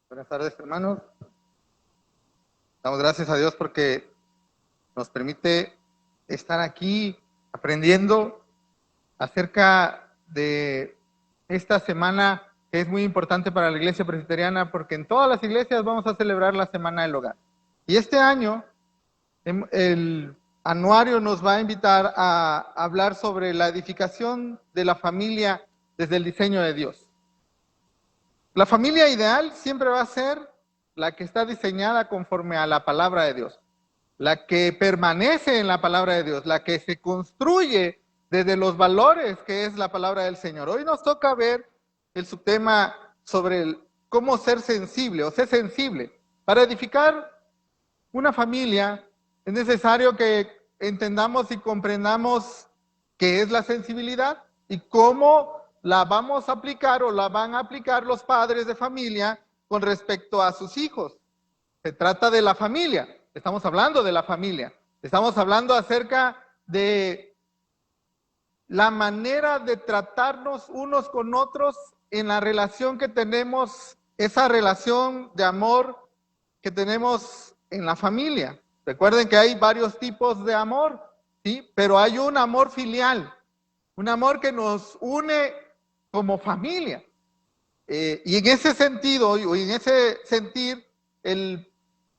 Buenas tardes, hermanos. Damos gracias a Dios porque nos permite estar aquí aprendiendo acerca de esta semana que es muy importante para la Iglesia Presbiteriana, porque en todas las iglesias vamos a celebrar la Semana del Hogar. Y este año el anuario nos va a invitar a hablar sobre la edificación de la familia desde el diseño de Dios. La familia ideal siempre va a ser la que está diseñada conforme a la palabra de Dios, la que permanece en la palabra de Dios, la que se construye desde los valores que es la palabra del Señor. Hoy nos toca ver el subtema sobre cómo ser sensible o ser sensible. Para edificar una familia es necesario que entendamos y comprendamos qué es la sensibilidad y cómo la vamos a aplicar o la van a aplicar los padres de familia con respecto a sus hijos. Se trata de la familia, estamos hablando de la familia, estamos hablando acerca de la manera de tratarnos unos con otros en la relación que tenemos, esa relación de amor que tenemos en la familia. Recuerden que hay varios tipos de amor, ¿sí? Pero hay un amor filial, un amor que nos une como familia. Y en ese sentido, y en ese sentir, el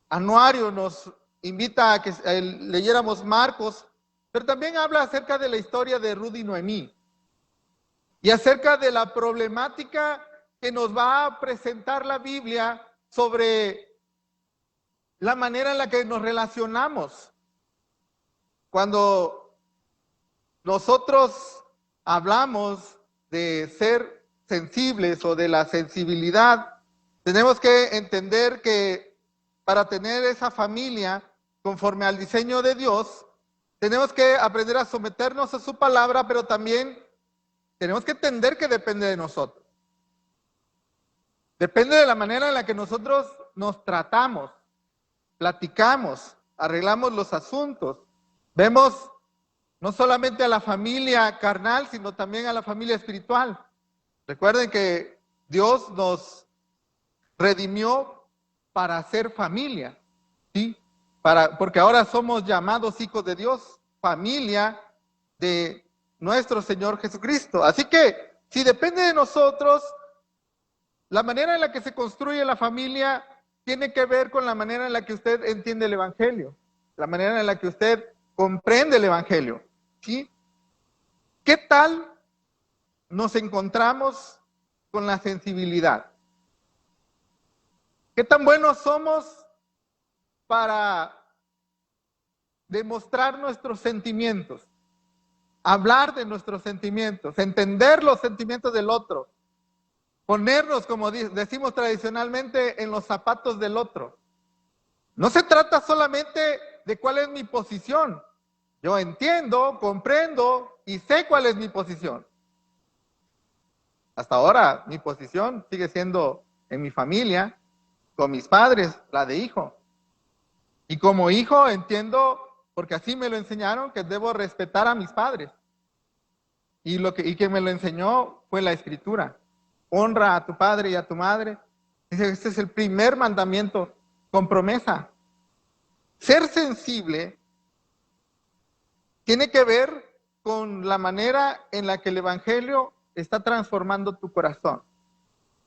anuario nos invita a que leyéramos Marcos, pero también habla acerca de la historia de Ruth y Noemí y acerca de la problemática que nos va a presentar la Biblia sobre la manera en la que nos relacionamos. Cuando nosotros hablamos de ser sensibles o de la sensibilidad, tenemos que entender que para tener esa familia conforme al diseño de Dios, tenemos que aprender a someternos a su palabra, pero también tenemos que entender que depende de nosotros. Depende de la manera en la que nosotros nos tratamos, platicamos, arreglamos los asuntos. Vemos no solamente a la familia carnal, sino también a la familia espiritual. Recuerden que Dios nos redimió para ser familia, ¿sí? Porque ahora somos llamados hijos de Dios, familia de nuestro Señor Jesucristo. Así que, si depende de nosotros, la manera en la que se construye la familia tiene que ver con la manera en la que usted entiende el Evangelio, la manera en la que usted comprende el Evangelio, ¿sí? ¿Qué tal nos encontramos con la sensibilidad? ¿Qué tan buenos somos para demostrar nuestros sentimientos, hablar de nuestros sentimientos, entender los sentimientos del otro, ponernos, como decimos tradicionalmente, en los zapatos del otro? No se trata solamente de cuál es mi posición. Yo entiendo, comprendo y sé cuál es mi posición. Hasta ahora mi posición sigue siendo en mi familia, con mis padres, la de hijo. Y como hijo entiendo, porque así me lo enseñaron, que debo respetar a mis padres. Y que me lo enseñó fue la Escritura. Honra a tu padre y a tu madre. Este es el primer mandamiento con promesa. Ser sensible tiene que ver con la manera en la que el Evangelio está transformando tu corazón.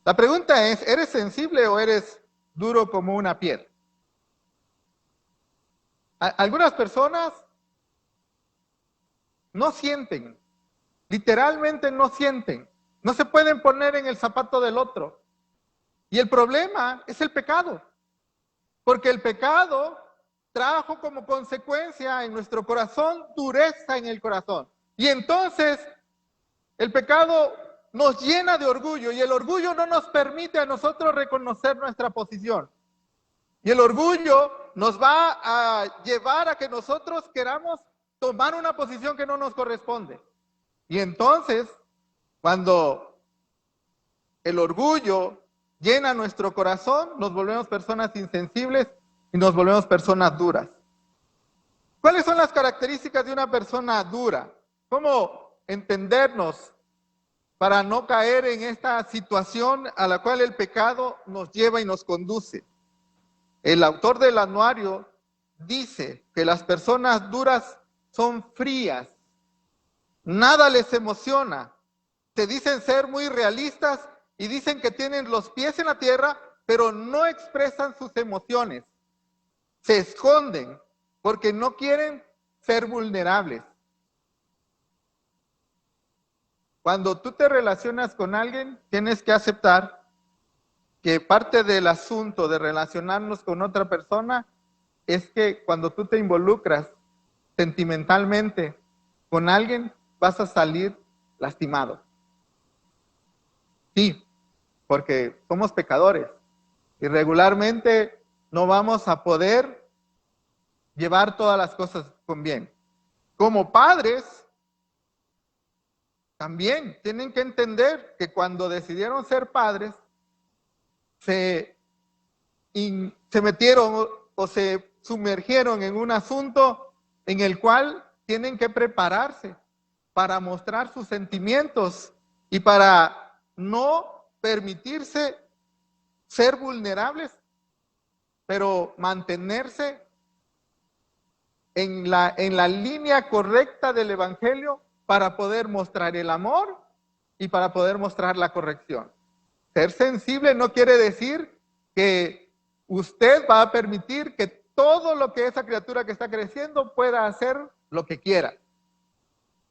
La pregunta es, ¿eres sensible o eres duro como una piedra? Algunas personas no sienten, literalmente no sienten, no se pueden poner en el zapato del otro. Y el problema es el pecado, porque el pecado trajo como consecuencia en nuestro corazón dureza en el corazón. Y entonces el pecado nos llena de orgullo y el orgullo no nos permite a nosotros reconocer nuestra posición. Y el orgullo nos va a llevar a que nosotros queramos tomar una posición que no nos corresponde. Y entonces, cuando el orgullo llena nuestro corazón, nos volvemos personas insensibles y nos volvemos personas duras. ¿Cuáles son las características de una persona dura? ¿Cómo entendernos para no caer en esta situación a la cual el pecado nos lleva y nos conduce. El autor del anuario dice que las personas duras son frías, nada les emociona, se dicen ser muy realistas y dicen que tienen los pies en la tierra, pero no expresan sus emociones. Se esconden porque no quieren ser vulnerables. Cuando tú te relacionas con alguien, tienes que aceptar que parte del asunto de relacionarnos con otra persona es que cuando tú te involucras sentimentalmente con alguien, vas a salir lastimado. Sí, porque somos pecadores y regularmente no vamos a poder llevar todas las cosas con bien. Como padres, también tienen que entender que cuando decidieron ser padres, se metieron o se sumergieron en un asunto en el cual tienen que prepararse para mostrar sus sentimientos y para no permitirse ser vulnerables, pero mantenerse en la línea correcta del Evangelio para poder mostrar el amor y para poder mostrar la corrección. Ser sensible no quiere decir que usted va a permitir que todo lo que esa criatura que está creciendo pueda hacer lo que quiera.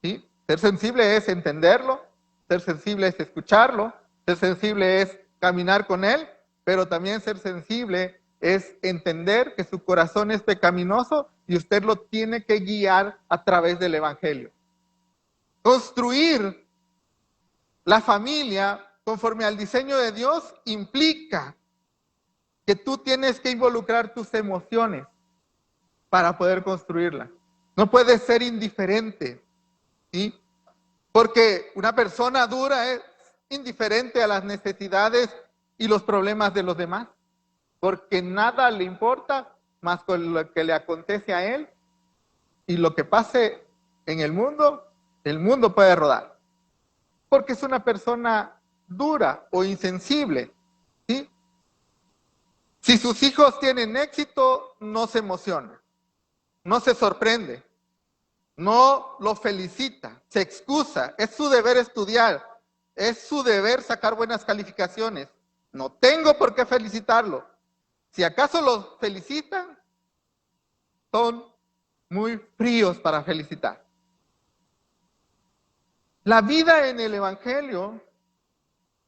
¿Sí? Ser sensible es entenderlo, ser sensible es escucharlo, ser sensible es caminar con él, pero también ser sensible es entender que su corazón es pecaminoso y usted lo tiene que guiar a través del Evangelio. Construir la familia conforme al diseño de Dios implica que tú tienes que involucrar tus emociones para poder construirla. No puedes ser indiferente, ¿sí? Porque una persona dura es indiferente a las necesidades y los problemas de los demás, porque nada le importa más con lo que le acontece a él, y lo que pase en el mundo puede rodar. Porque es una persona dura o insensible, ¿sí? Si sus hijos tienen éxito, no se emociona, no se sorprende, no lo felicita, se excusa, es su deber estudiar, es su deber sacar buenas calificaciones, no tengo por qué felicitarlo. Si acaso lo felicitan, son muy fríos para felicitar. La vida en el Evangelio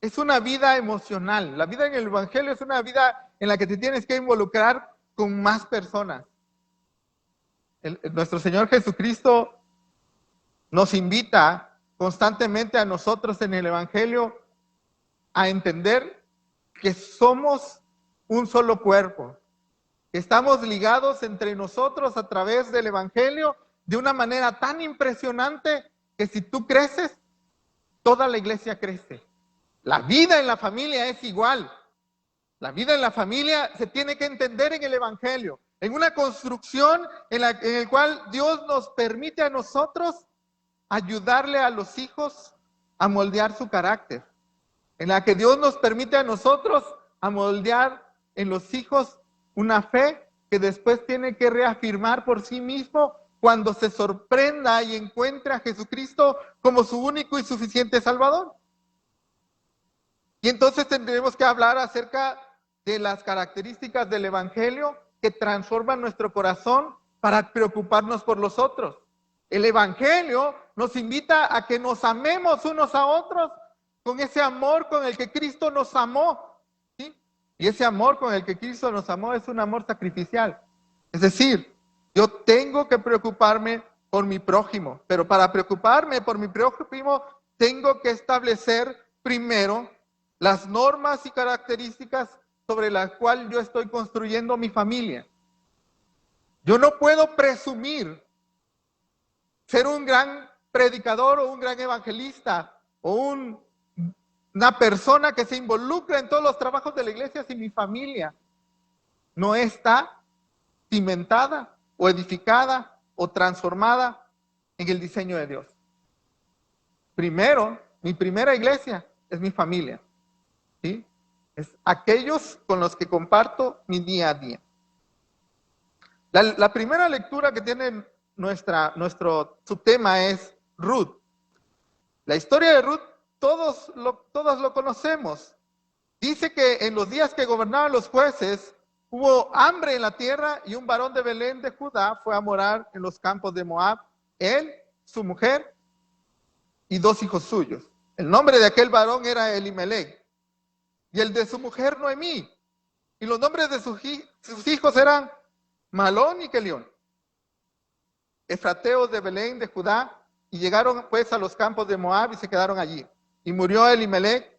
es una vida emocional. La vida en el Evangelio es una vida en la que te tienes que involucrar con más personas. Nuestro Señor Jesucristo nos invita constantemente a nosotros en el Evangelio a entender que somos un solo cuerpo, que estamos ligados entre nosotros a través del Evangelio de una manera tan impresionante que si tú creces, toda la iglesia crece. La vida en la familia es igual. La vida en la familia se tiene que entender en el Evangelio, en una construcción en la cual Dios nos permite a nosotros ayudarle a los hijos a moldear su carácter, en la que Dios nos permite a nosotros a moldear en los hijos una fe que después tiene que reafirmar por sí mismo cuando se sorprenda y encuentre a Jesucristo como su único y suficiente Salvador. Y entonces tendremos que hablar acerca de las características del Evangelio que transforman nuestro corazón para preocuparnos por los otros. El Evangelio nos invita a que nos amemos unos a otros con ese amor con el que Cristo nos amó, ¿sí? Y ese amor con el que Cristo nos amó es un amor sacrificial. Es decir, yo tengo que preocuparme por mi prójimo, pero para preocuparme por mi prójimo tengo que establecer primero las normas y características sobre las cuales yo estoy construyendo mi familia. Yo no puedo presumir ser un gran predicador o un gran evangelista o una persona que se involucra en todos los trabajos de la iglesia si mi familia no está cimentada o edificada o transformada en el diseño de Dios. Primero, mi primera iglesia es mi familia, ¿sí? Es aquellos con los que comparto mi día a día. La primera lectura que tiene nuestro subtema es Ruth. La historia de Ruth, todos lo conocemos. Dice que en los días que gobernaban los jueces, hubo hambre en la tierra y un varón de Belén de Judá fue a morar en los campos de Moab, él, su mujer y 2 hijos suyos. El nombre de aquel varón era Elimelech y el de su mujer Noemí. Y los nombres de sus hijos eran Malón y Kelión, efrateos de Belén de Judá, y llegaron pues a los campos de Moab y se quedaron allí. Y murió Elimelech,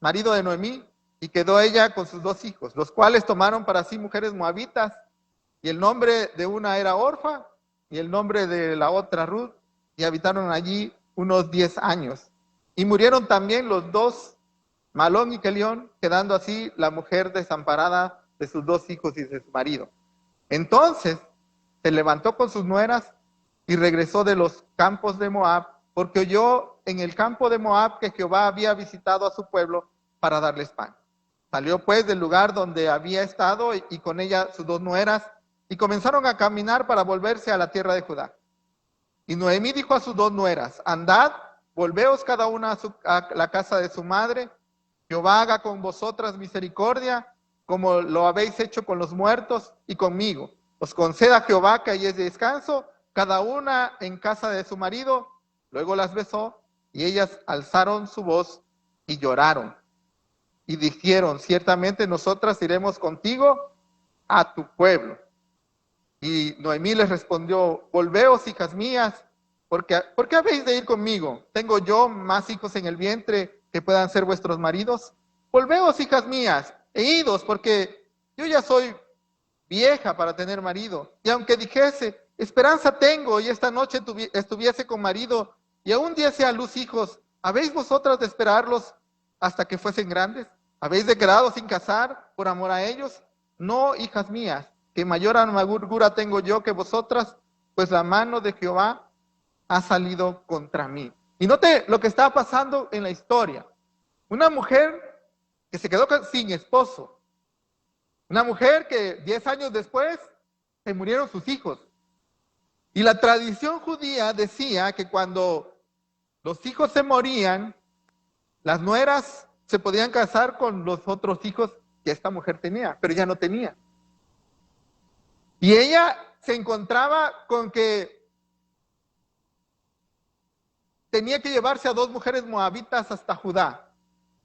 marido de Noemí, y quedó ella con sus 2 hijos, los cuales tomaron para sí mujeres moabitas, y el nombre de una era Orfa, y el nombre de la otra Ruth, y habitaron allí unos 10 años. Y murieron también los 2, Malón y Kelión, quedando así la mujer desamparada de sus 2 hijos y de su marido. Entonces se levantó con sus nueras y regresó de los campos de Moab, porque oyó en el campo de Moab que Jehová había visitado a su pueblo para darles pan. Salió pues del lugar donde había estado y con ella sus 2 nueras, y comenzaron a caminar para volverse a la tierra de Judá. Y Noemí dijo a sus 2 nueras: andad, volveos cada una a la casa de su madre. Jehová haga con vosotras misericordia, como lo habéis hecho con los muertos y conmigo. Os conceda Jehová que hayáis descanso, cada una en casa de su marido. Luego las besó, y ellas alzaron su voz y lloraron. Y dijeron: ciertamente nosotras iremos contigo a tu pueblo. Y Noemí les respondió: volveos, hijas mías, ¿por qué habéis de ir conmigo? ¿Tengo yo más hijos en el vientre que puedan ser vuestros maridos? Volveos, hijas mías, e idos, porque yo ya soy vieja para tener marido. Y aunque dijese: esperanza tengo, y esta noche estuviese con marido, y aún diese a luz hijos, ¿habéis vosotras de esperarlos hasta que fuesen grandes? ¿Habéis de quedado sin casar por amor a ellos? No, hijas mías, que mayor amargura tengo yo que vosotras, pues la mano de Jehová ha salido contra mí. Y note lo que está pasando en la historia. Una mujer que se quedó sin esposo. Una mujer que 10 años después se murieron sus hijos. Y la tradición judía decía que cuando los hijos se morían, las nueras se podían casar con los otros hijos que esta mujer tenía, pero ya no tenía. Y ella se encontraba con que tenía que llevarse a 2 mujeres moabitas hasta Judá,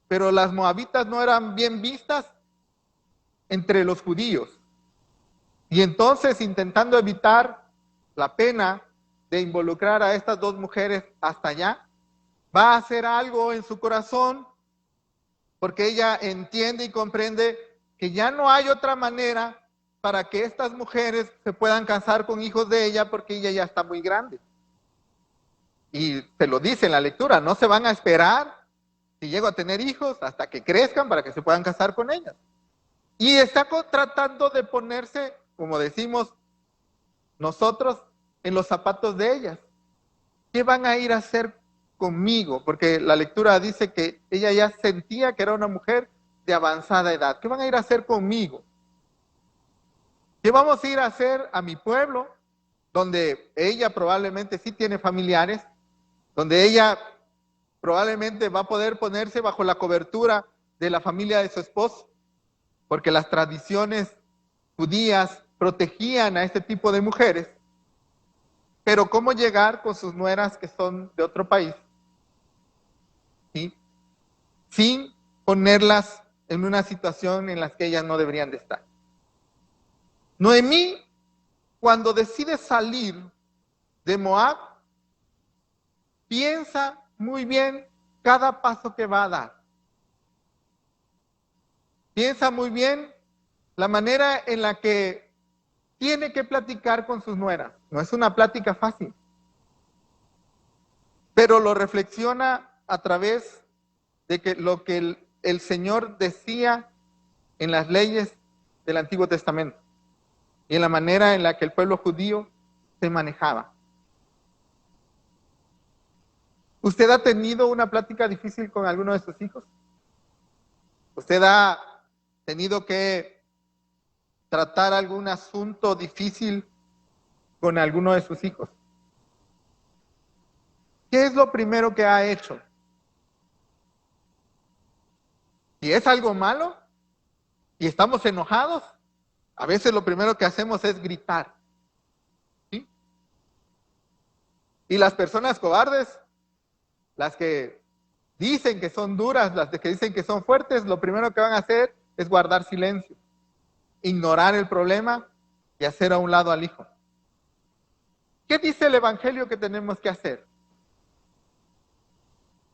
pero las moabitas no eran bien vistas entre los judíos. Y entonces, intentando evitar la pena de involucrar a estas 2 mujeres hasta allá, va a hacer algo en su corazón, porque ella entiende y comprende que ya no hay otra manera para que estas mujeres se puedan casar con hijos de ella, porque ella ya está muy grande. Y se lo dice en la lectura: no se van a esperar si llego a tener hijos hasta que crezcan para que se puedan casar con ellas. Y está tratando de ponerse, como decimos nosotros, en los zapatos de ellas. ¿Qué van a ir a hacer conmigo? Porque la lectura dice que ella ya sentía que era una mujer de avanzada edad. ¿Qué van a ir a hacer conmigo? ¿Qué vamos a ir a hacer a mi pueblo, donde ella probablemente sí tiene familiares, donde ella probablemente va a poder ponerse bajo la cobertura de la familia de su esposo? Porque las tradiciones judías protegían a este tipo de mujeres. Pero ¿cómo llegar con sus nueras que son de otro país? ¿Sí? Sin ponerlas en una situación en la que ellas no deberían de estar. Noemí, cuando decide salir de Moab, piensa muy bien cada paso que va a dar. Piensa muy bien la manera en la que tiene que platicar con sus nueras. No es una plática fácil, pero lo reflexiona a través de que lo que el Señor decía en las leyes del Antiguo Testamento y en la manera en la que el pueblo judío se manejaba. ¿Usted ha tenido una plática difícil con alguno de sus hijos? ¿Usted ha tenido que tratar algún asunto difícil con alguno de sus hijos? ¿Qué es lo primero que ha hecho? Si es algo malo y estamos enojados, a veces lo primero que hacemos es gritar. ¿Sí? Y las personas cobardes, las que dicen que son duras, las que dicen que son fuertes, lo primero que van a hacer es guardar silencio, ignorar el problema y hacer a un lado al hijo. ¿Qué dice el Evangelio que tenemos que hacer?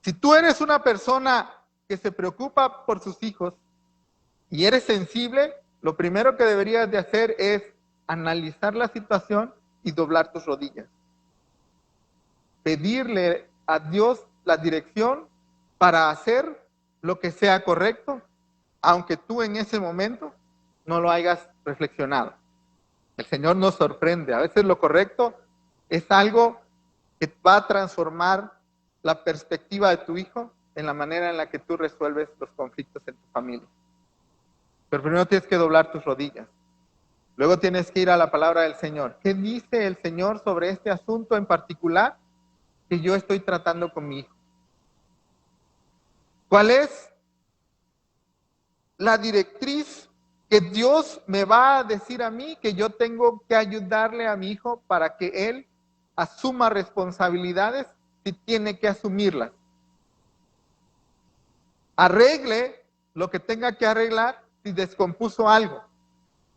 Si tú eres una persona que se preocupa por sus hijos y eres sensible, lo primero que deberías de hacer es analizar la situación y doblar tus rodillas. Pedirle a Dios la dirección para hacer lo que sea correcto, aunque tú en ese momento no lo hayas reflexionado. El Señor nos sorprende. A veces lo correcto es algo que va a transformar la perspectiva de tu hijo en la manera en la que tú resuelves los conflictos en tu familia. Pero primero tienes que doblar tus rodillas. Luego tienes que ir a la palabra del Señor. ¿Qué dice el Señor sobre este asunto en particular que yo estoy tratando con mi hijo? ¿Cuál es la directriz que Dios me va a decir a mí que yo tengo que ayudarle a mi hijo para que él asuma responsabilidades si tiene que asumirlas? Arregle lo que tenga que arreglar si descompuso algo.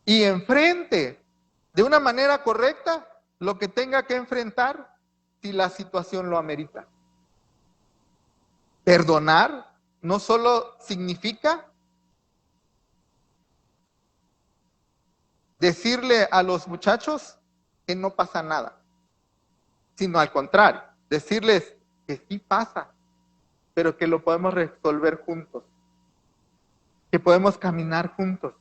Y enfrente de una manera correcta lo que tenga que enfrentar si la situación lo amerita. Perdonar no solo significa decirle a los muchachos que no pasa nada, sino al contrario, decirles que sí pasa, pero que lo podemos resolver juntos, que podemos caminar juntos,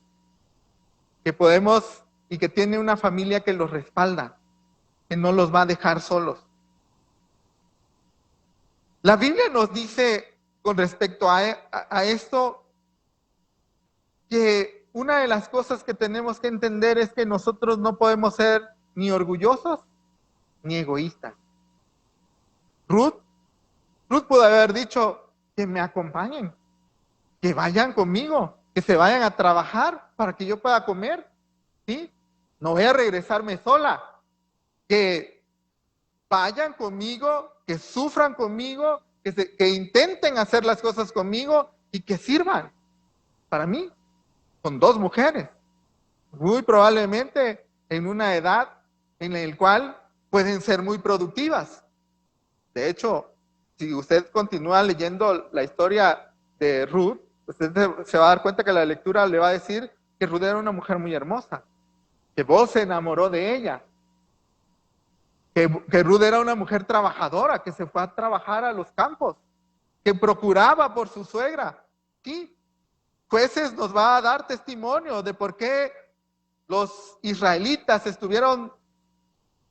que podemos y que tiene una familia que los respalda, que no los va a dejar solos. La Biblia nos dice con respecto a esto que una de las cosas que tenemos que entender es que nosotros no podemos ser ni orgullosos ni egoístas. Ruth pudo haber dicho que me acompañen, que vayan conmigo, que se vayan a trabajar para que yo pueda comer, ¿sí? No voy a regresarme sola, que vayan conmigo, que sufran conmigo, que intenten hacer las cosas conmigo y que sirvan para mí. Son dos mujeres, muy probablemente en una edad en la cual pueden ser muy productivas. De hecho, si usted continúa leyendo la historia de Ruth, usted se va a dar cuenta que la lectura le va a decir que Ruth era una mujer muy hermosa, que Boaz se enamoró de ella, que Ruth era una mujer trabajadora, que se fue a trabajar a los campos, que procuraba por su suegra. Sí, Jueces nos va a dar testimonio de por qué los israelitas estuvieron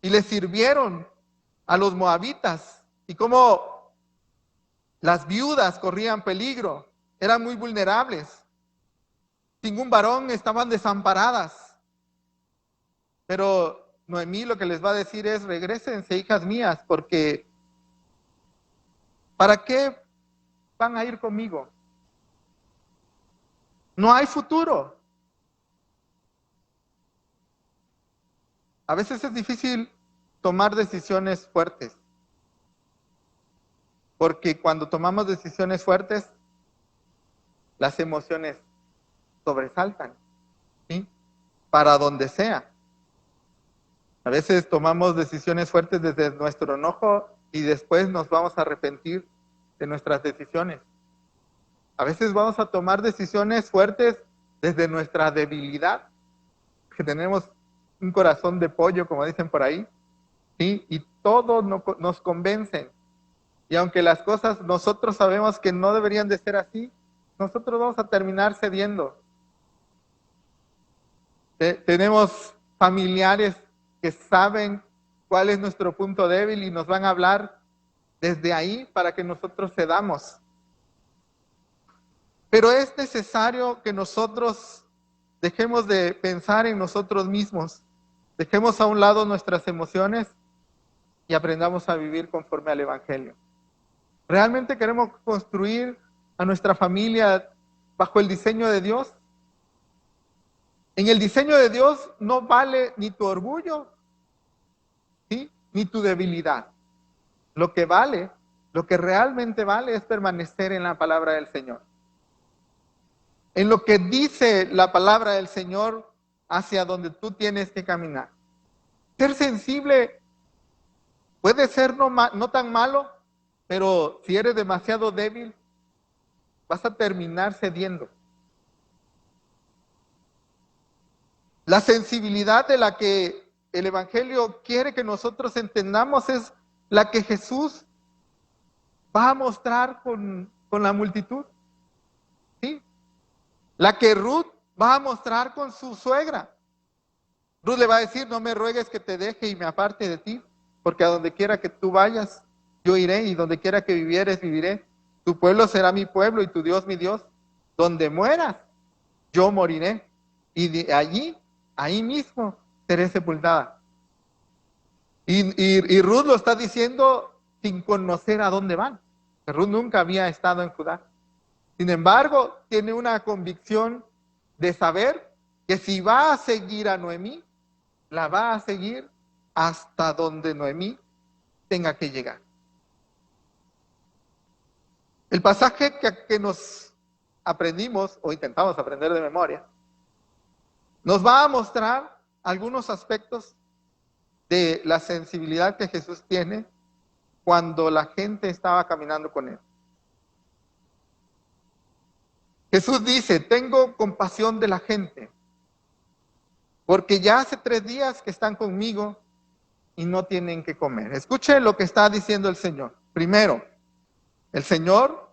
y le sirvieron a los moabitas y cómo las viudas corrían peligro, eran muy vulnerables. Sin un varón estaban desamparadas. Pero Noemí lo que les va a decir es: regrésense, hijas mías, porque ¿para qué van a ir conmigo? No hay futuro. A veces es difícil tomar decisiones fuertes, porque cuando tomamos decisiones fuertes, las emociones sobresaltan, ¿sí? Para donde sea. A veces tomamos decisiones fuertes desde nuestro enojo y después nos vamos a arrepentir de nuestras decisiones. A veces vamos a tomar decisiones fuertes desde nuestra debilidad, que tenemos un corazón de pollo, como dicen por ahí, ¿sí? Y todos nos convencen. Y aunque las cosas nosotros sabemos que no deberían de ser así, nosotros vamos a terminar cediendo. Tenemos familiares que saben cuál es nuestro punto débil y nos van a hablar desde ahí para que nosotros cedamos. Pero es necesario que nosotros dejemos de pensar en nosotros mismos, dejemos a un lado nuestras emociones y aprendamos a vivir conforme al Evangelio. ¿Realmente queremos construir a nuestra familia bajo el diseño de Dios? En el diseño de Dios no vale ni tu orgullo, ¿sí?, ni tu debilidad. Lo que vale, lo que realmente vale es permanecer en la palabra del Señor. En lo que dice la palabra del Señor hacia donde tú tienes que caminar. Ser sensible puede ser no tan malo, pero si eres demasiado débil, vas a terminar cediendo. La sensibilidad de la que el Evangelio quiere que nosotros entendamos es la que Jesús va a mostrar con la multitud, ¿sí? La que Ruth va a mostrar con su suegra. Ruth le va a decir, no me ruegues que te deje y me aparte de ti, porque a donde quiera que tú vayas, yo iré, y donde quiera que vivieres, viviré. Tu pueblo será mi pueblo y tu Dios mi Dios. Donde mueras, yo moriré. Y de allí, ahí mismo, seré sepultada. Y Ruth lo está diciendo sin conocer a dónde van. Ruth nunca había estado en Judá. Sin embargo, tiene una convicción de saber que si va a seguir a Noemí, la va a seguir hasta donde Noemí tenga que llegar. El pasaje que nos aprendimos o intentamos aprender de memoria nos va a mostrar algunos aspectos de la sensibilidad que Jesús tiene cuando la gente estaba caminando con él. Jesús dice, tengo compasión de la gente, porque ya hace 3 días que están conmigo y no tienen que comer. Escuche lo que está diciendo el Señor. Primero, el Señor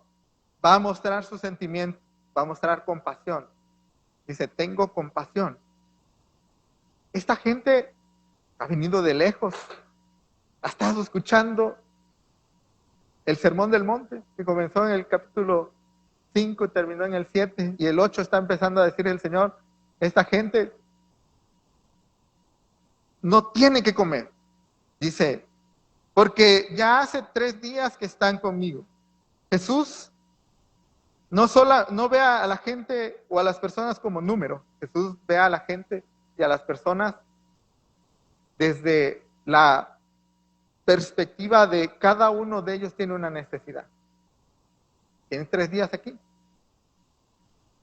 va a mostrar su sentimiento, va a mostrar compasión. Dice, tengo compasión. Esta gente ha venido de lejos, ha estado escuchando el Sermón del Monte, que comenzó en el capítulo 5 y terminó en el 7, y el 8 está empezando a decir el Señor, esta gente no tiene que comer. Dice, porque ya hace 3 días que están conmigo. Jesús no ve a la gente o a las personas como número. Jesús ve a la gente y a las personas desde la perspectiva de cada uno de ellos tiene una necesidad. Tienen 3 días aquí.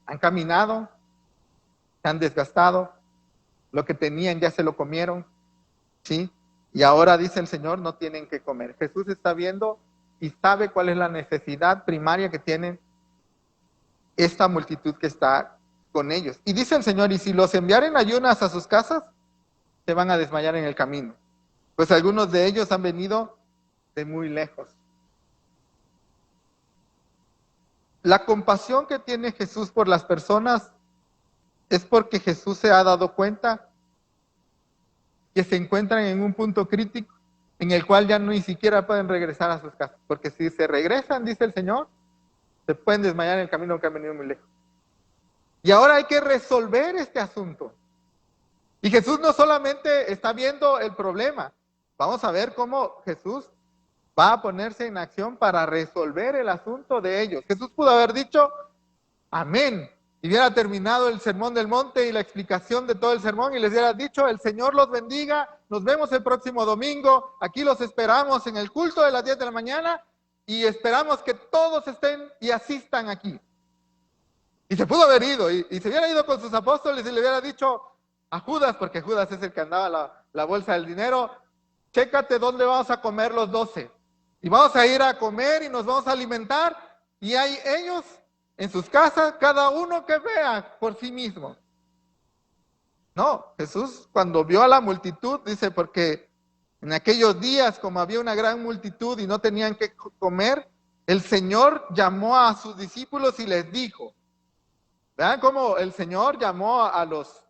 Han caminado, se han desgastado, lo que tenían ya se lo comieron, ¿sí? Y ahora dice el Señor, no tienen que comer. Jesús está viendo y sabe cuál es la necesidad primaria que tienen esta multitud que está con ellos. Y dice el Señor, y si los enviaren ayunas a sus casas, se van a desmayar en el camino. Pues algunos de ellos han venido de muy lejos. La compasión que tiene Jesús por las personas es porque Jesús se ha dado cuenta que se encuentran en un punto crítico en el cual ya ni siquiera pueden regresar a sus casas. Porque si se regresan, dice el Señor, se pueden desmayar en el camino que han venido muy lejos. Y ahora hay que resolver este asunto. Y Jesús no solamente está viendo el problema, vamos a ver cómo Jesús va a ponerse en acción para resolver el asunto de ellos. Jesús pudo haber dicho, amén, y hubiera terminado el sermón del monte y la explicación de todo el sermón y les hubiera dicho, el Señor los bendiga, nos vemos el próximo domingo, aquí los esperamos en el culto de las 10 de la mañana y esperamos que todos estén y asistan aquí. Y se pudo haber ido y se hubiera ido con sus apóstoles y le hubiera dicho a Judas, porque Judas es el que andaba la bolsa del dinero, chécate dónde vamos a comer los 12. Y vamos a ir a comer y nos vamos a alimentar. Y hay ellos en sus casas, cada uno que vea por sí mismo. No, Jesús cuando vio a la multitud, dice, porque en aquellos días, como había una gran multitud y no tenían que comer, el Señor llamó a sus discípulos y les dijo, vean cómo el Señor llamó a los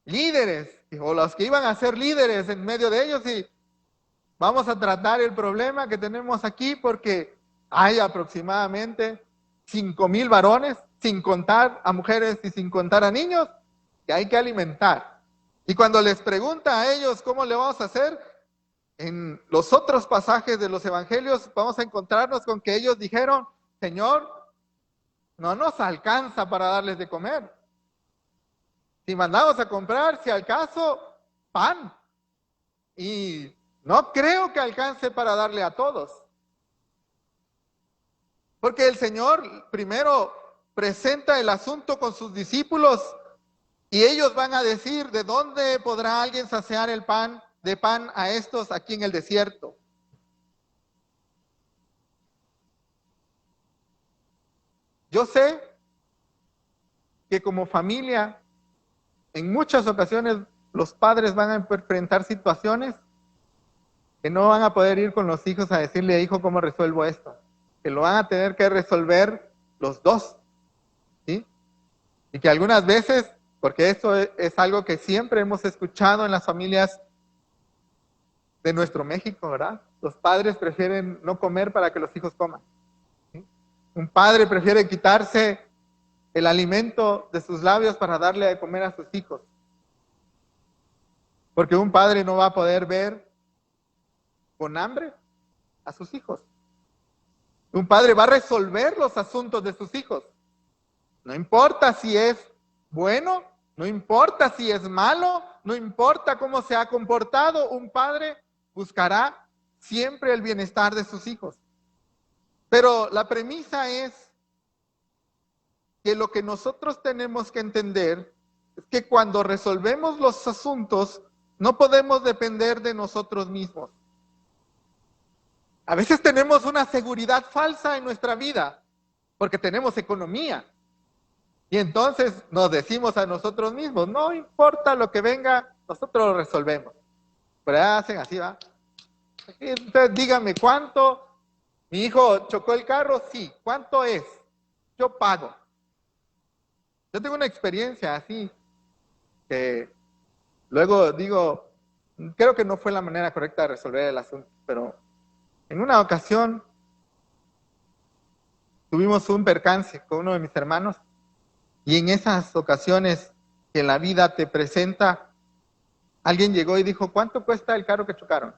líderes, o los que iban a ser líderes en medio de ellos, y vamos a tratar el problema que tenemos aquí porque hay aproximadamente 5,000 varones, sin contar a mujeres y sin contar a niños, que hay que alimentar. Y cuando les pregunta a ellos cómo le vamos a hacer, en los otros pasajes de los evangelios vamos a encontrarnos con que ellos dijeron: Señor, no nos alcanza para darles de comer. Si mandamos a comprar, si al caso, pan. Y no creo que alcance para darle a todos. Porque el Señor primero presenta el asunto con sus discípulos y ellos van a decir: ¿de dónde podrá alguien saciar el pan de pan a estos aquí en el desierto? Yo sé que como familia, en muchas ocasiones los padres van a enfrentar situaciones que no van a poder ir con los hijos a decirle: hijo, ¿cómo resuelvo esto? Que lo van a tener que resolver los dos, ¿sí? Y que algunas veces, porque esto es algo que siempre hemos escuchado en las familias de nuestro México, ¿verdad? Los padres prefieren no comer para que los hijos coman, ¿sí? Un padre prefiere quitarse el alimento de sus labios para darle de comer a sus hijos. Porque un padre no va a poder ver con hambre a sus hijos. Un padre va a resolver los asuntos de sus hijos. No importa si es bueno, no importa si es malo, no importa cómo se ha comportado, un padre buscará siempre el bienestar de sus hijos. Pero la premisa es que lo que nosotros tenemos que entender es que cuando resolvemos los asuntos, no podemos depender de nosotros mismos. A veces tenemos una seguridad falsa en nuestra vida, porque tenemos economía. Y entonces nos decimos a nosotros mismos: no importa lo que venga, nosotros lo resolvemos. Pero hacen así, ¿va? Entonces dígame, ¿cuánto? Mi hijo chocó el carro, sí. ¿Cuánto es? Yo pago. Yo tengo una experiencia así, que luego digo, creo que no fue la manera correcta de resolver el asunto, pero en una ocasión tuvimos un percance con uno de mis hermanos, y en esas ocasiones que la vida te presenta, alguien llegó y dijo: ¿cuánto cuesta el carro que chocaron?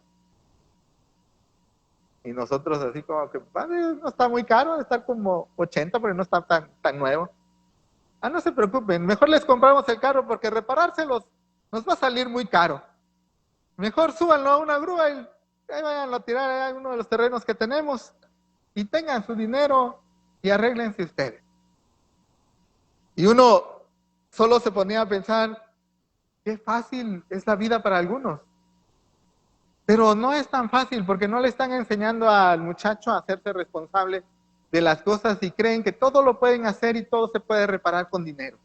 Y nosotros así como que: no está muy caro, debe estar como 80, pero no está tan nuevo. Ah, no se preocupen, mejor les compramos el carro porque reparárselos nos va a salir muy caro. Mejor súbanlo a una grúa y ahí vayan a tirar a uno de los terrenos que tenemos y tengan su dinero y arréglense ustedes. Y uno solo se ponía a pensar: qué fácil es la vida para algunos. Pero no es tan fácil, porque no le están enseñando al muchacho a hacerse responsable de las cosas y creen que todo lo pueden hacer y todo se puede reparar con dinero.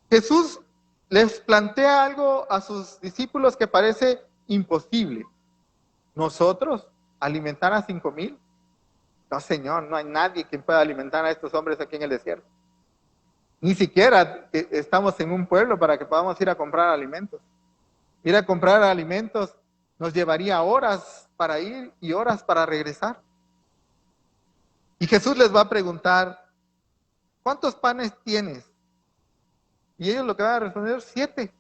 Jesús les plantea algo a sus discípulos que parece imposible. ¿Nosotros alimentar a 5,000? No, Señor, no hay nadie que pueda alimentar a estos hombres aquí en el desierto. Ni siquiera estamos en un pueblo para que podamos ir a comprar alimentos. Ir a comprar alimentos nos llevaría horas para ir y horas para regresar. Y Jesús les va a preguntar: ¿cuántos panes tienes? Y ellos lo que van a responder: 7.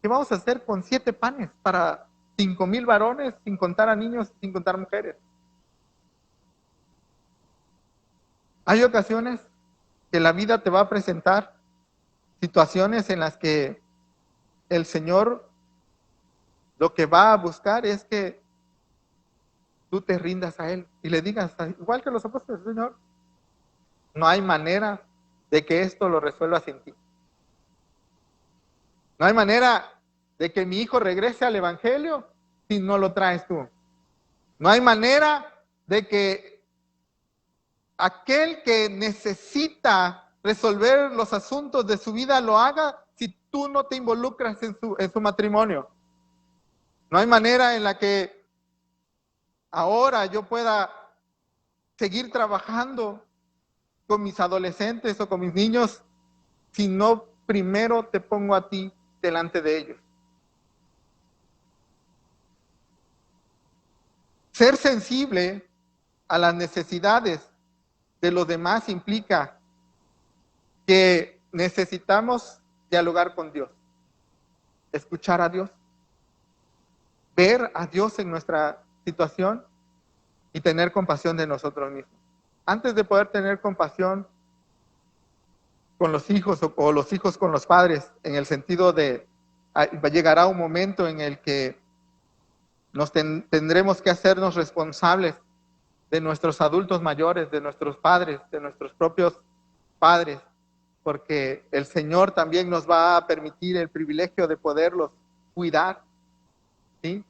¿Qué vamos a hacer con 7 panes para 5,000 varones, sin contar a niños, sin contar mujeres? Hay ocasiones que la vida te va a presentar situaciones en las que el Señor lo que va a buscar es que tú te rindas a Él y le digas, igual que los apóstoles: Señor, no hay manera de que esto lo resuelva sin ti. No hay manera de que mi hijo regrese al Evangelio si no lo traes tú. No hay manera de que aquel que necesita resolver los asuntos de su vida lo haga si tú no te involucras en su matrimonio. No hay manera en la que ahora yo pueda seguir trabajando con mis adolescentes o con mis niños si no primero te pongo a ti delante de ellos. Ser sensible a las necesidades de los demás implica que necesitamos dialogar con Dios, escuchar a Dios, ver a Dios en nuestra situación y tener compasión de nosotros mismos. Antes de poder tener compasión con los hijos o los hijos con los padres, en el sentido de llegará un momento en el que tendremos que hacernos responsables de nuestros adultos mayores, de nuestros padres, de nuestros propios padres, porque el Señor también nos va a permitir el privilegio de poderlos cuidar, ¿sí?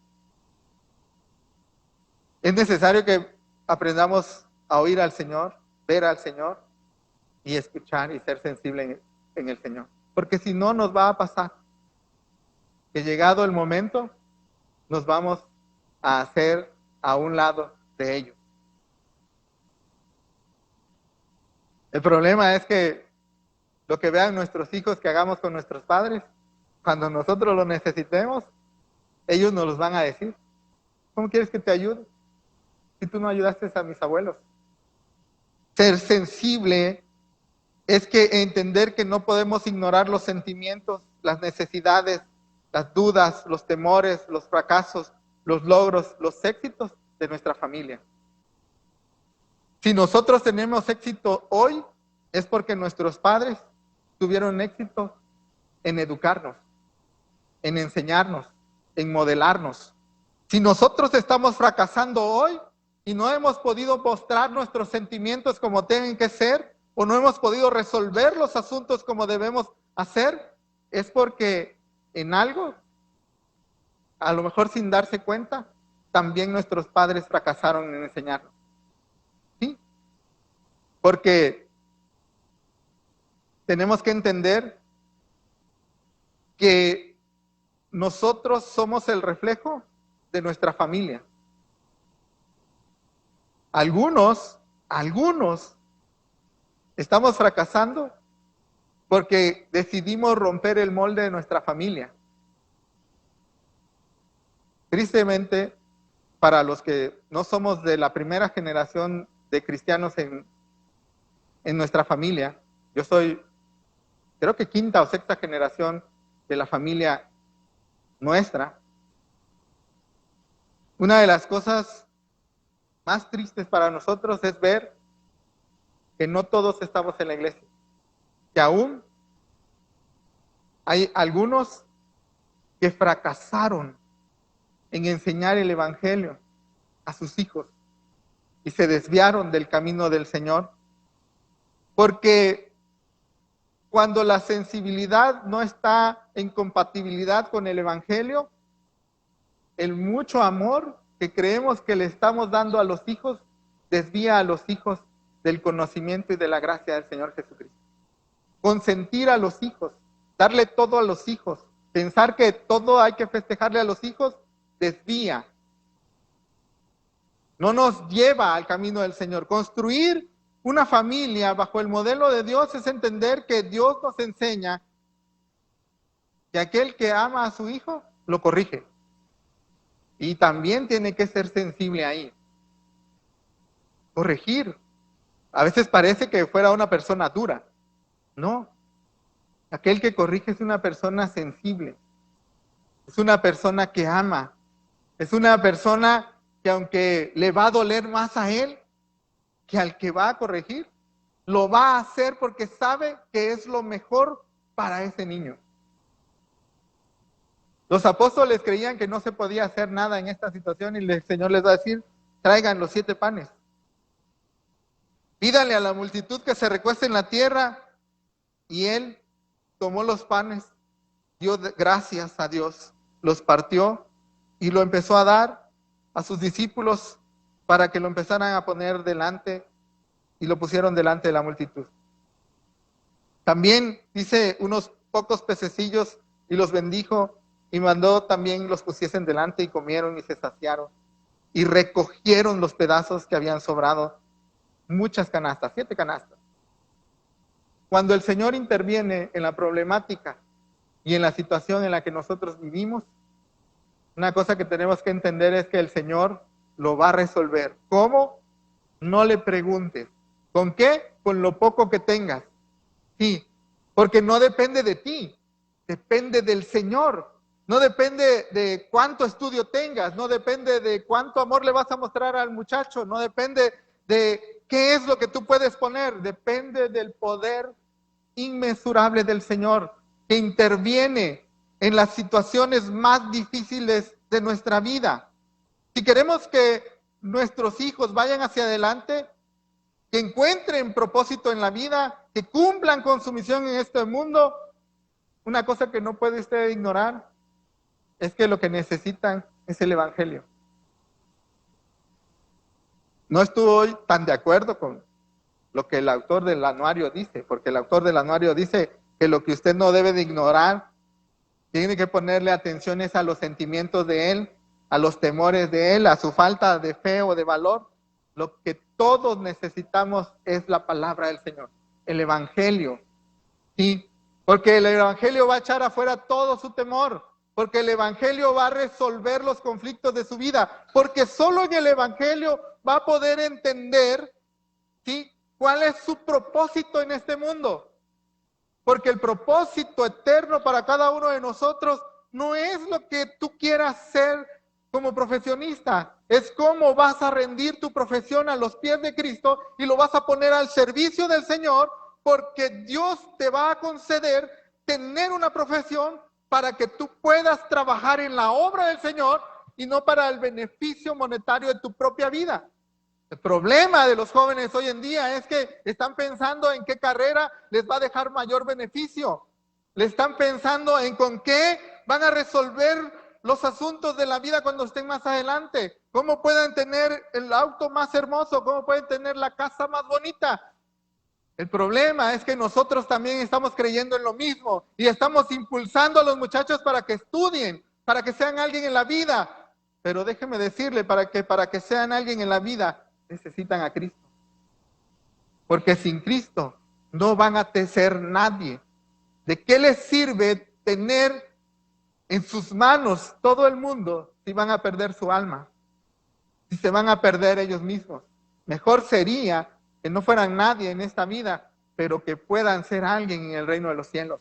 Es necesario que aprendamos a oír al Señor, ver al Señor y escuchar y ser sensible en el Señor, porque si no nos va a pasar que llegado el momento nos vamos a hacer a un lado de ellos. El problema es que lo que vean nuestros hijos que hagamos con nuestros padres, cuando nosotros lo necesitemos, ellos nos los van a decir. ¿Cómo quieres que te ayude si tú no ayudaste a mis abuelos? Ser sensible es que entender que no podemos ignorar los sentimientos, las necesidades, las dudas, los temores, los fracasos, los logros, los éxitos de nuestra familia. Si nosotros tenemos éxito hoy, es porque nuestros padres tuvieron éxito en educarnos, en enseñarnos, en modelarnos. Si nosotros estamos fracasando hoy y no hemos podido mostrar nuestros sentimientos como tienen que ser, o no hemos podido resolver los asuntos como debemos hacer, es porque en algo, a lo mejor sin darse cuenta, también nuestros padres fracasaron en enseñarnos. ¿Sí? Porque tenemos que entender que nosotros somos el reflejo de nuestra familia. Algunos estamos fracasando porque decidimos romper el molde de nuestra familia. Tristemente, para los que no somos de la primera generación de cristianos en nuestra familia, yo soy, creo que quinta o sexta generación de la familia nuestra. Una de las cosas más tristes para nosotros es ver que no todos estamos en la iglesia, que aún hay algunos que fracasaron en enseñar el evangelio a sus hijos y se desviaron del camino del Señor, porque cuando la sensibilidad no está en compatibilidad con el evangelio, el mucho amor que creemos que le estamos dando a los hijos desvía a los hijos del conocimiento y de la gracia del Señor Jesucristo. Consentir a los hijos, darle todo a los hijos, pensar que todo hay que festejarle a los hijos, desvía. No nos lleva al camino del Señor. Construir una familia bajo el modelo de Dios es entender que Dios nos enseña que aquel que ama a su hijo lo corrige. Y también tiene que ser sensible ahí. Corregir. A veces parece que fuera una persona dura. No. Aquel que corrige es una persona sensible. Es una persona que ama. Es una persona que aunque le va a doler más a él que al que va a corregir, lo va a hacer porque sabe que es lo mejor para ese niño. Los apóstoles creían que no se podía hacer nada en esta situación y el Señor les va a decir, traigan los 7 panes. Pídanle a la multitud que se recueste en la tierra. Y él tomó los panes, dio gracias a Dios, los partió y lo empezó a dar a sus discípulos para que lo empezaran a poner delante y lo pusieron delante de la multitud. También dice unos pocos pececillos y los bendijo y mandó también los pusiesen delante y comieron y se saciaron y recogieron los pedazos que habían sobrado, muchas canastas, 7 canastas. Cuando el Señor interviene en la problemática y en la situación en la que nosotros vivimos, una cosa que tenemos que entender es que el Señor lo va a resolver. ¿Cómo? No le preguntes. ¿Con qué? Con lo poco que tengas. Sí, porque no depende de ti, depende del Señor. No depende de cuánto estudio tengas, no depende de cuánto amor le vas a mostrar al muchacho, no depende de qué es lo que tú puedes poner, depende del poder inmensurable del Señor, que interviene en las situaciones más difíciles de nuestra vida. Si queremos que nuestros hijos vayan hacia adelante, que encuentren propósito en la vida, que cumplan con su misión en este mundo, una cosa que no puede usted ignorar es que lo que necesitan es el Evangelio. No estoy tan de acuerdo con lo que el autor del anuario dice, porque el autor del anuario dice que lo que usted no debe de ignorar, tiene que ponerle atención es a los sentimientos de él, a los temores de él, a su falta de fe o de valor. Lo que todos necesitamos es la palabra del Señor, el Evangelio. Sí, porque el Evangelio va a echar afuera todo su temor, porque el Evangelio va a resolver los conflictos de su vida, porque solo en el Evangelio va a poder entender, ¿sí?, cuál es su propósito en este mundo. Porque el propósito eterno para cada uno de nosotros no es lo que tú quieras ser como profesionista, es cómo vas a rendir tu profesión a los pies de Cristo y lo vas a poner al servicio del Señor, porque Dios te va a conceder tener una profesión para que tú puedas trabajar en la obra del Señor y no para el beneficio monetario de tu propia vida. El problema de los jóvenes hoy en día es que están pensando en qué carrera les va a dejar mayor beneficio. Le están pensando en con qué van a resolver los asuntos de la vida cuando estén más adelante. ¿Cómo pueden tener el auto más hermoso? ¿Cómo pueden tener la casa más bonita? El problema es que nosotros también estamos creyendo en lo mismo y estamos impulsando a los muchachos para que estudien, para que sean alguien en la vida. Pero déjeme decirle, para que sean alguien en la vida, necesitan a Cristo. Porque sin Cristo no van a ser nadie. ¿De qué les sirve tener en sus manos todo el mundo si van a perder su alma? Si se van a perder ellos mismos. Mejor sería que no fueran nadie en esta vida, pero que puedan ser alguien en el reino de los cielos.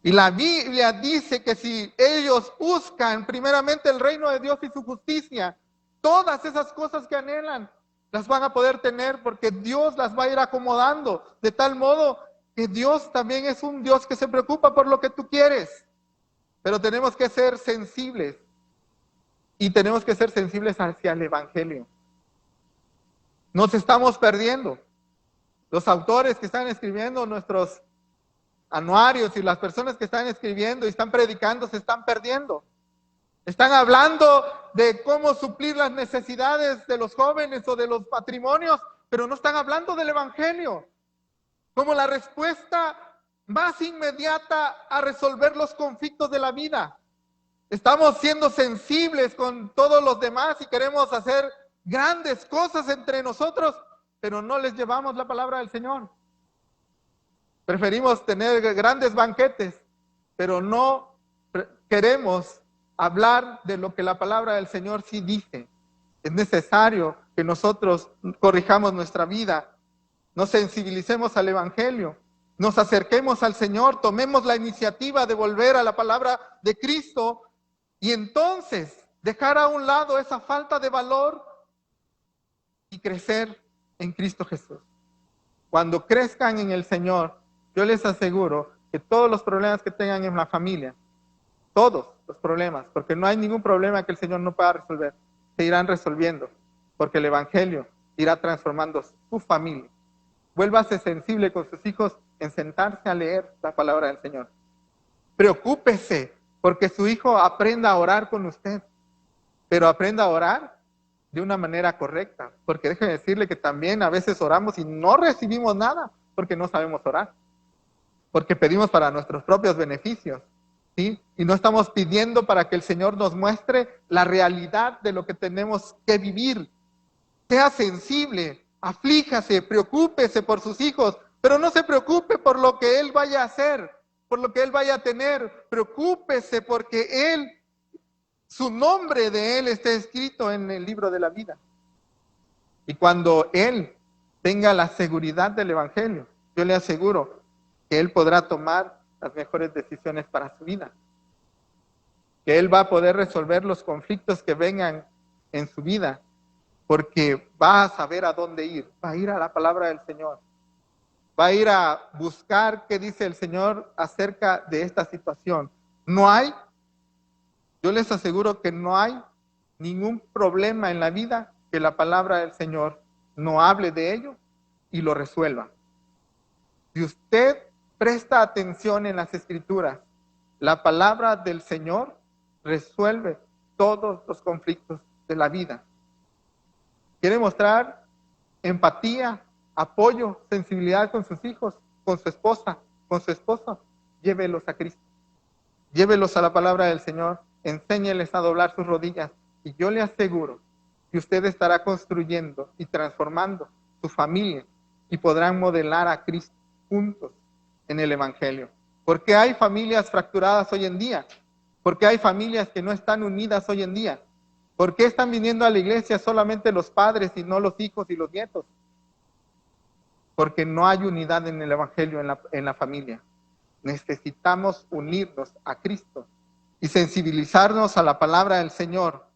Y la Biblia dice que si ellos buscan primeramente el reino de Dios y su justicia, todas esas cosas que anhelan las van a poder tener, porque Dios las va a ir acomodando de tal modo que Dios también es un Dios que se preocupa por lo que tú quieres. Pero tenemos que ser sensibles y tenemos que ser sensibles hacia el Evangelio. Nos estamos perdiendo. Los autores que están escribiendo nuestros anuarios y las personas que están escribiendo y están predicando se están perdiendo. Están hablando de cómo suplir las necesidades de los jóvenes o de los matrimonios, pero no están hablando del Evangelio como la respuesta más inmediata a resolver los conflictos de la vida. Estamos siendo sensibles con todos los demás y queremos hacer grandes cosas entre nosotros, pero no les llevamos la palabra del Señor. Preferimos tener grandes banquetes, pero no queremos hablar de lo que la palabra del Señor sí dice. Es necesario que nosotros corrijamos nuestra vida, nos sensibilicemos al Evangelio, nos acerquemos al Señor, tomemos la iniciativa de volver a la palabra de Cristo y entonces dejar a un lado esa falta de valor y crecer en Cristo Jesús. Cuando crezcan en el Señor, yo les aseguro que todos los problemas que tengan en la familia, todos los problemas, porque no hay ningún problema que el Señor no pueda resolver, se irán resolviendo, porque el Evangelio irá transformando su familia. Vuélvase sensible con sus hijos en sentarse a leer la palabra del Señor. Preocúpese porque su hijo aprenda a orar con usted, pero aprenda a orar de una manera correcta, porque déjeme decirle que también a veces oramos y no recibimos nada porque no sabemos orar, porque pedimos para nuestros propios beneficios, ¿sí? Y no estamos pidiendo para que el Señor nos muestre la realidad de lo que tenemos que vivir. Sea sensible, aflíjase, preocúpese por sus hijos, pero no se preocupe por lo que él vaya a hacer, por lo que él vaya a tener. Preocúpese porque él su nombre de él esté escrito en el libro de la vida. Y cuando él tenga la seguridad del Evangelio, yo le aseguro que él podrá tomar las mejores decisiones para su vida. Que él va a poder resolver los conflictos que vengan en su vida, porque va a saber a dónde ir. Va a ir a la palabra del Señor. Va a ir a buscar qué dice el Señor acerca de esta situación. Yo les aseguro que no hay ningún problema en la vida que la palabra del Señor no hable de ello y lo resuelva. Si usted presta atención en las Escrituras, la palabra del Señor resuelve todos los conflictos de la vida. Quiere mostrar empatía, apoyo, sensibilidad con sus hijos, con su esposa, con su esposo, llévelos a Cristo. Llévelos a la palabra del Señor, enséñeles a doblar sus rodillas y yo le aseguro que usted estará construyendo y transformando su familia y podrán modelar a Cristo juntos en el Evangelio. ¿Por qué hay familias fracturadas hoy en día? ¿Por qué hay familias que no están unidas hoy en día? ¿Por qué están viniendo a la iglesia solamente los padres y no los hijos y los nietos? Porque no hay unidad en el Evangelio, en la familia. Necesitamos unirnos a Cristo y sensibilizarnos a la palabra del Señor,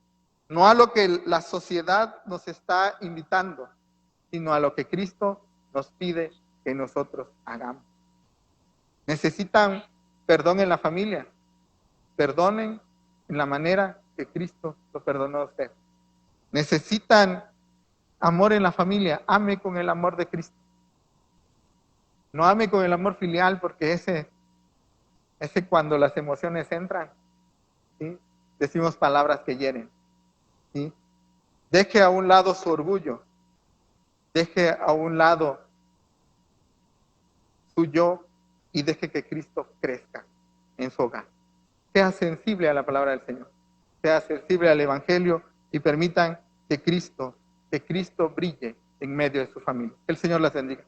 no a lo que la sociedad nos está invitando, sino a lo que Cristo nos pide que nosotros hagamos. Necesitan perdón en la familia, perdonen en la manera que Cristo lo perdonó a usted. Necesitan amor en la familia, ame con el amor de Cristo. No ame con el amor filial, porque ese cuando las emociones entran, ¿sí? Decimos palabras que hieren, ¿sí? Deje a un lado su orgullo, deje a un lado su yo y deje que Cristo crezca en su hogar. Sea sensible a la palabra del Señor, sea sensible al Evangelio y permitan que Cristo brille en medio de su familia. Que el Señor las bendiga.